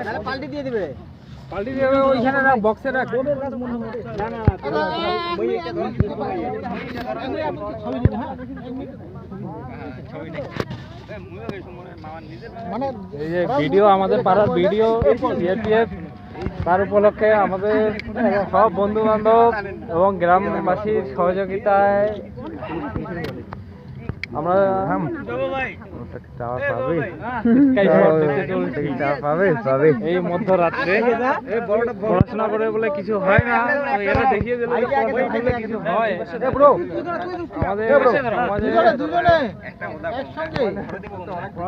তাহলে পাল্টি দিয়ে দিবে। পাল্টি দিয়ে দেবে ওইখানে রাখ, বক্সে রাখ। না না মানে এই যে ভিডিও, আমাদের পাড়ার ভিডিও সিআরপিএফ, তার উপলক্ষে আমাদের সব বন্ধু বান্ধব এবং গ্রামবাসীর সহযোগিতায় আমরা এই মধ্যরাত্রে পড়াশোনা করে বলে কিছু হয় না, এরা দেখিয়ে দিল কিছু হয়।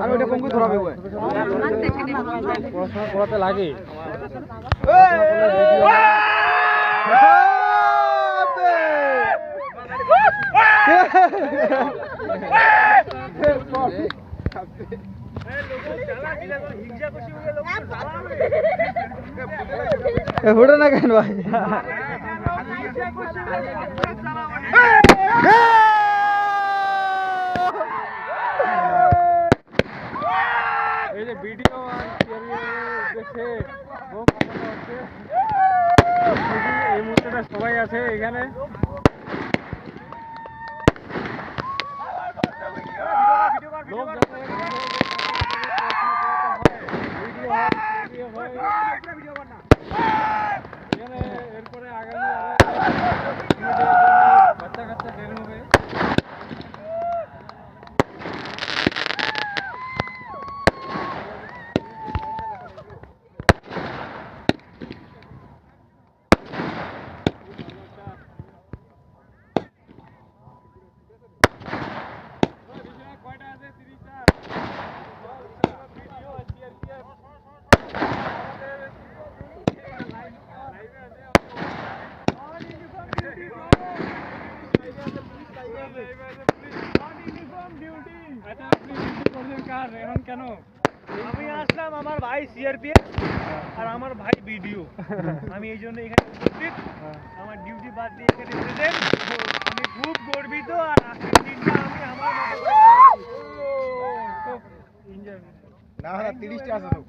আমাদের সমাজে পড়াশোনা করাতে লাগে। ফুটো না কেন ভাই? এই যে ভিডিও দেখে এই মুহূর্তে সবাই আছে এখানে। লোক এরপরে আগামী বাচ্চা কাচ্চা বের হবে। কেন আমি আসলাম, আমার ভাই সিআরপিএফ আর আমার ভাই ভিডিও, আমি এই জন্য এখানে উপস্থিত। আমার ডিউটি বাদ দিয়ে এখানে এসেছেন, আমি খুব গর্বিত। আর আজকের দিনটা আমি আমার মতো না 30টা আছে তো।